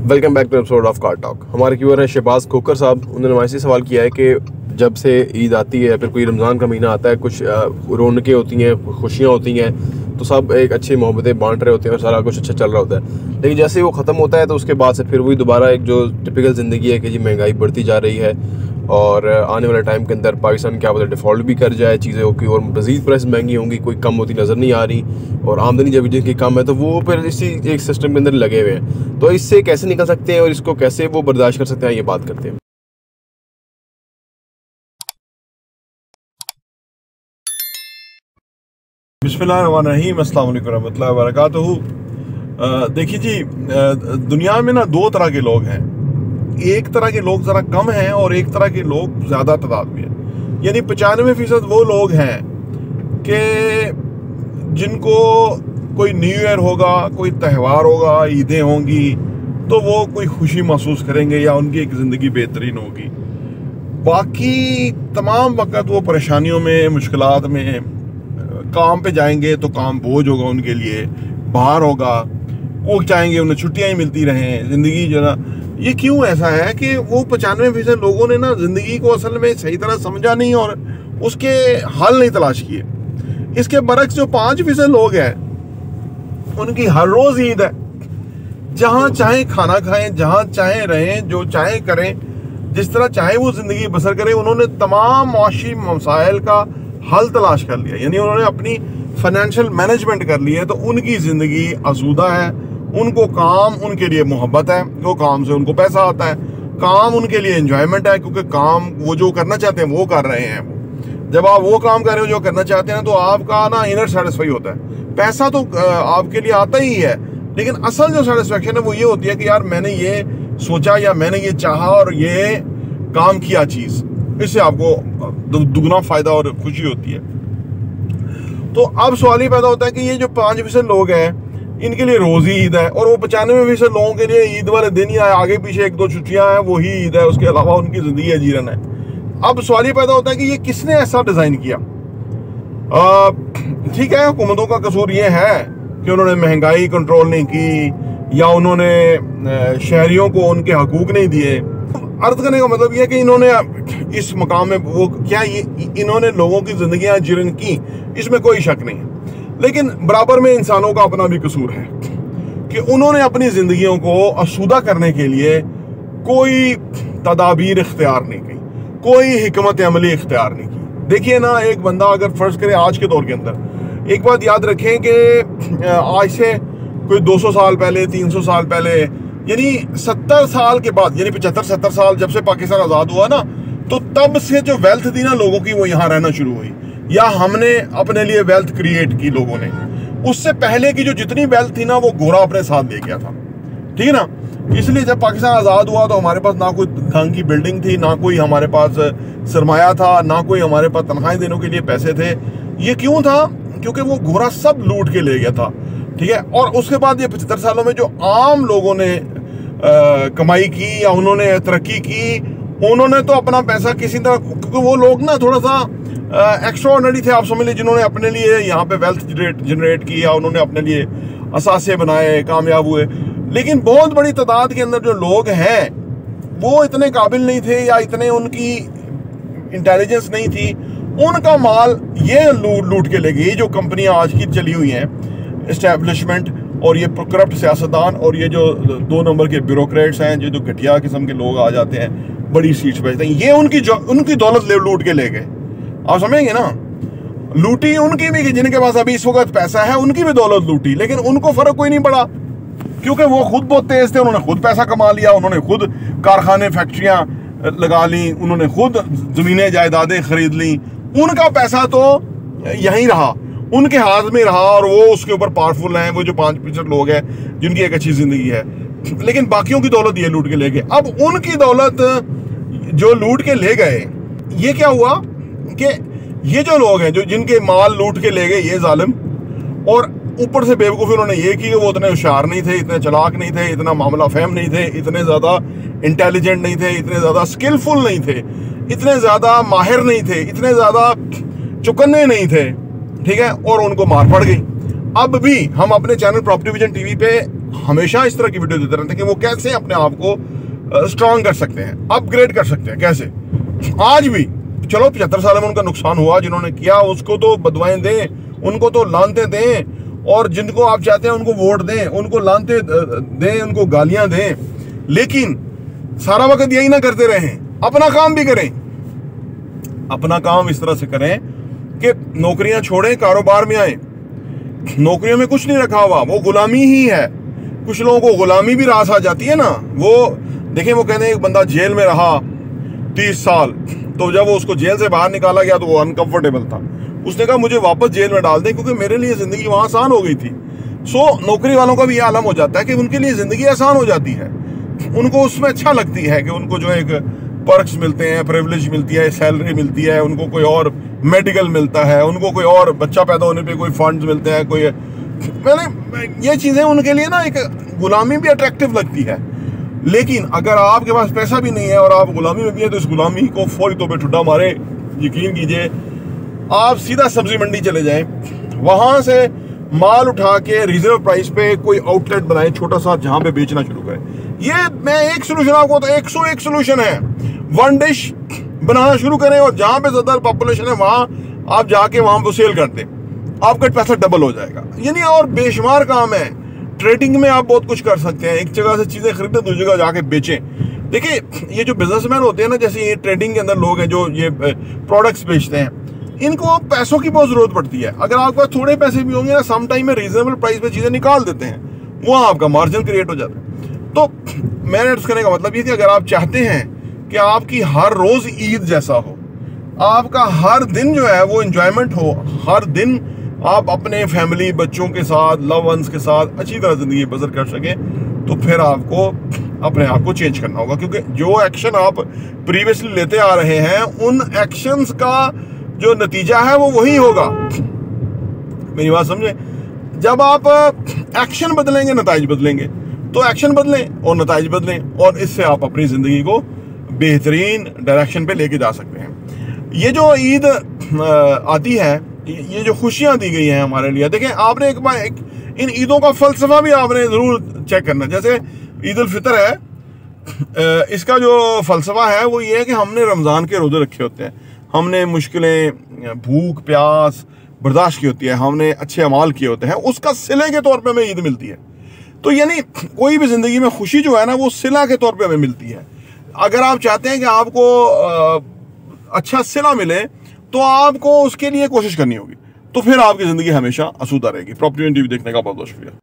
Welcome back to episode of car talk. हमारे व्यूअर हैं शहबाज खोकर साहब। उन्होंने हमारे से सवाल किया है कि जब से ईद आती है, फिर कोई रमज़ान का महीना आता है, कुछ रौनकें होती हैं, खुशियाँ होती हैं, तो सब एक अच्छी मोहब्बतें बांट रहे होते हैं और सारा कुछ अच्छा चल रहा होता है। लेकिन जैसे ही वो ख़त्म होता है तो उसके बाद से फिर वही दोबारा एक जो टिपिकल ज़िंदगी है कि जी महंगाई बढ़ती जा रही है और आने वाले टाइम के अंदर पाकिस्तान क्या पता डिफ़ॉल्ट भी कर जाए, चीज़ें की और मज़ीद प्राइस महंगी होंगी, कोई कम होती नज़र नहीं आ रही और आमदनी जब जिनकी कम है तो वो फिर इसी एक सिस्टम के अंदर लगे हुए हैं। तो इससे कैसे निकल सकते हैं और इसको कैसे वो बर्दाश्त कर सकते हैं, ये बात करते हैं। बिस्मिल्लाहिर्रहमानिर्रहीम, अस्सलाम वालेकुम रहमतुल्लाहि व बरकातहू। देखिए जी, दुनिया में ना दो तरह के लोग हैं। एक तरह के लोग ज़रा कम हैं और एक तरह के लोग ज़्यादा तादाद में हैं। यानी 95% वो लोग हैं कि जिनको कोई न्यू ईयर होगा, कोई त्यौहार होगा, ईदें होंगी तो वो कोई खुशी महसूस करेंगे या उनकी एक ज़िंदगी बेहतरीन होगी। बाकी तमाम वक्त वो परेशानियों में, मुश्किलात में, काम पे जाएंगे तो काम बोझ होगा उनके लिए, बाहर होगा, वो चाहेंगे उन्हें छुट्टियां ही मिलती रहें, ज़िंदगी जो ना। ये क्यों ऐसा है कि वो 95% लोगों ने ना ज़िंदगी को असल में सही तरह समझा नहीं और उसके हल नहीं तलाश किए। इसके बरक्स जो 5% लोग हैं उनकी हर रोज़ ईद है। जहाँ चाहे खाना खाएं, जहाँ चाहे रहें, जो चाहे करें, जिस तरह चाहे वो ज़िंदगी बसर करें। उन्होंने तमाम माशी मसाइल का हल तलाश कर लिया, यानी उन्होंने अपनी फाइनेंशियल मैनेजमेंट कर ली है। तो उनकी ज़िंदगी आसूदा है, उनको काम उनके लिए मोहब्बत है, वो काम से उनको पैसा आता है, काम उनके लिए एंजॉयमेंट है, क्योंकि काम वो जो करना चाहते हैं वो कर रहे हैं। जब आप वो काम कर रहे हो जो करना चाहते हैं तो आपका ना इनर सेटिस्फाई होता है। पैसा तो आपके लिए आता ही है, लेकिन असल जो सेटिस्फेक्शन है वो ये होती है कि यार मैंने ये सोचा या मैंने ये चाहा और ये काम किया चीज़, इससे आपको दुगना फायदा और खुशी होती है। तो अब सवाल ये पैदा होता है कि ये जो 5% लोग हैं इनके लिए रोज ही ईद है और वो 95% लोगों के लिए ईद वाले दिन या आगे पीछे 1-2 छुट्टियां हैं वही ईद है, उसके अलावा उनकी जिंदगी अजीरन है। अब सवाल ये पैदा होता है कि ये किसने ऐसा डिजाइन किया। ठीक है, हुकूमतों का कसूर ये है कि उन्होंने महंगाई कंट्रोल नहीं की या उन्होंने शहरियों को उनके हकूक नहीं दिए। अर्ज करने का मतलब यह है कि इन्होंने इस मकाम में वो क्या इन्होंने लोगों की जिंदगियां अजीरन की, इसमें कोई शक नहीं है। लेकिन बराबर में इंसानों का अपना भी कसूर है कि उन्होंने अपनी जिंदगियों को आसूदा करने के लिए कोई तदाबीर इख्तियार नहीं की, कोई हिकमत अमली इख्तियार नहीं की। देखिए ना, एक बंदा अगर फर्ज करे आज के दौर के अंदर, एक बात याद रखें कि आज से कोई 200 साल पहले, 300 साल पहले, यानी 70 साल के बाद, यानी 75-70 साल जब से पाकिस्तान आज़ाद हुआ ना, तो तब से जो वेल्थ थी ना लोगों की वो यहाँ रहना शुरू हुई, या हमने अपने लिए वेल्थ क्रिएट की लोगों ने। उससे पहले की जो जितनी वेल्थ थी ना वो गोरा अपने साथ ले गया था, ठीक है ना। इसलिए जब पाकिस्तान आज़ाद हुआ तो हमारे पास ना कोई ढंग की बिल्डिंग थी, ना कोई हमारे पास सरमाया था, ना कोई हमारे पास तनख्वाहें देने के लिए पैसे थे। ये क्यों था? क्योंकि वो गोरा सब लूट के ले गया था, ठीक है। और उसके बाद ये 75 सालों में जो आम लोगों ने कमाई की या उन्होंने तरक्की की, उन्होंने तो अपना पैसा किसी तरह, क्योंकि वो लोग ना थोड़ा सा एक्स्ट्राऑर्डिनरी थे, आप समझ लीजिए, जिन्होंने अपने लिए यहाँ पे वेल्थ जनरेट की या उन्होंने अपने लिए असासे बनाए, कामयाब हुए। लेकिन बहुत बड़ी तादाद के अंदर जो लोग हैं वो इतने काबिल नहीं थे या इतने उनकी इंटेलिजेंस नहीं थी, उनका माल ये लूट के ले गई। जो कंपनियां आज की चली हुई हैं, इस्टेब्लिशमेंट, और ये करप्ट सियासतदान और ये जो 2 नंबर के ब्यूरोक्रेट्स हैं, जो घटिया किस्म के लोग आ जाते हैं, बड़ी सीट्स बेचते हैं, ये उनकी दौलत लूट के ले गए। आप समझेंगे ना, लूटी उनकी भी, जिनके पास अभी इस वक्त पैसा है उनकी भी दौलत लूटी, लेकिन उनको फर्क कोई नहीं पड़ा क्योंकि वो खुद बहुत तेज थे। उन्होंने खुद पैसा कमा लिया, उन्होंने खुद कारखाने, फैक्ट्रियां लगा ली, उन्होंने खुद जमीनें जायदादें खरीद ली। उनका पैसा तो यहीं रहा, उनके हाथ में रहा और वो उसके ऊपर पावरफुल हैं, वो जो 5% लोग हैं जिनकी एक अच्छी जिंदगी है। लेकिन बाकियों की दौलत ये लूट के ले गए। अब उनकी दौलत जो लूट के ले गए, ये क्या हुआ कि ये जो लोग हैं जो जिनके माल लूट के ले गए, ये जालिम, और ऊपर से बेवकूफ़ी उन्होंने ये की कि वो इतने होशियार नहीं थे, इतने चलाक नहीं थे, इतना मामला फहम नहीं थे, इतने ज़्यादा इंटेलिजेंट नहीं थे, इतने ज़्यादा स्किलफुल नहीं थे, इतने ज़्यादा माहिर नहीं थे, इतने ज़्यादा चुकन्ने नहीं थे, ठीक है, और उनको मार पड़ गई। अब भी हम अपने चैनल प्रॉपर्टी विजन टीवी पे हमेशा इस तरह की वीडियो देते रहते हैं कि वो कैसे अपने आप को स्ट्रांग कर सकते हैं, अपग्रेड कर सकते हैं कैसे। आज भी चलो 75 साल में उनका नुकसान हुआ, जिन्होंने किया उसको तो बदवाएं दें, उनको तो लानते दें, और जिनको आप चाहते हैं उनको वोट दें, उनको लानते दें, उनको गालियां दें, लेकिन सारा वक्त यही ना करते रहें, अपना काम भी करें। अपना काम इस तरह से करें कि नौकरियां छोड़ें, कारोबार में आए। नौकरियों में कुछ नहीं रखा हुआ, वो गुलामी ही है। कुछ लोगों को गुलामी भी रास आ जाती है ना। वो देखें, वो कहते हैं एक बंदा जेल में रहा 30 साल, तो जब वो उसको जेल से बाहर निकाला गया तो वो अनकंफर्टेबल था। उसने कहा मुझे वापस जेल में डाल दें, क्योंकि मेरे लिए जिंदगी वहां आसान हो गई थी। नौकरी वालों का भी ये आलम हो जाता है कि उनके लिए जिंदगी आसान हो जाती है, उनको उसमें अच्छा लगती है कि उनको जो एक पर्क्स मिलते हैं, प्रिविलेज मिलती है, सैलरी मिलती है, उनको कोई और मेडिकल मिलता है, उनको कोई और बच्चा पैदा होने पे कोई फंड्स मिलते हैं, कोई मैंने ये चीजें उनके लिए ना एक गुलामी भी अट्रैक्टिव लगती है। लेकिन अगर आपके पास पैसा भी नहीं है और आप गुलामी में भी है, तो इस गुलामी को फौरी तौर पे ठुड्डा मारे। यकीन कीजिए, आप सीधा सब्जी मंडी चले जाएं, वहां से माल उठा के रीजनेबल प्राइस पे कोई आउटलेट बनाएं छोटा सा, जहां पे बेचना शुरू करें। ये मैं एक सोल्यूशन आपको, तो 101 सोल्यूशन है। वन डिश बनाना शुरू करें, और जहां पे ज्यादा पॉपुलेशन है वहां आप जाके वहां पे सेल कर दें, आपका पैसा डबल हो जाएगा। यानी और बेशुमार काम है। ट्रेडिंग में आप बहुत कुछ कर सकते हैं, एक जगह से चीजें खरीदें, दूसरी जगह जाके बेचें। देखिए, ये जो बिजनेसमैन होते हैं ना, जैसे ये ट्रेडिंग के अंदर लोग हैं जो ये प्रोडक्ट्स बेचते हैं, इनको पैसों की बहुत जरूरत पड़ती है। अगर आपके पास थोड़े पैसे भी होंगे ना, सम टाइम में रीजनेबल प्राइस पे चीजें निकाल देते हैं, वहां आपका मार्जिन क्रिएट हो जाता है। तो मैंने अर्ज करने का मतलब ये कि अगर आप चाहते हैं कि आपकी हर रोज ईद जैसा हो, आपका हर दिन जो है वो एंजॉयमेंट हो, हर दिन आप अपने फैमिली, बच्चों के साथ, लव वंस के साथ अच्छी तरह जिंदगी बसर कर सकें, तो फिर आपको अपने आप को चेंज करना होगा। क्योंकि जो एक्शन आप प्रीवियसली लेते आ रहे हैं, उन एक्शंस का जो नतीजा है वो वही होगा। मेरी बात समझे? जब आप एक्शन बदलेंगे, नताइज बदलेंगे। तो एक्शन बदलें और नताइज बदलें, और इससे आप अपनी जिंदगी को बेहतरीन डायरेक्शन पे लेके जा सकते हैं। ये जो ईद आती है, ये जो खुशियां दी गई हैं हमारे लिए, देखें आपने एक बार इन ईदों का फलसफा भी आपने जरूर चेक करना। जैसे ईद उल फितर है, इसका जो फलसफा है वो ये है कि हमने रमजान के रोजे रखे होते हैं, हमने मुश्किलें, भूख प्यास बर्दाश्त की होती है, हमने अच्छे अमाल किए होते हैं, उसका सिले के तौर पे हमें ईद मिलती है। तो यानी कोई भी जिंदगी में खुशी जो है ना, वो सिला के तौर पे हमें मिलती है। अगर आप चाहते हैं कि आपको अच्छा सिला मिले, तो आपको उसके लिए कोशिश करनी होगी, तो फिर आपकी जिंदगी हमेशा आसूदा रहेगी। प्रॉपर्टी टीवी देखने का बहुत बहुत शुक्रिया।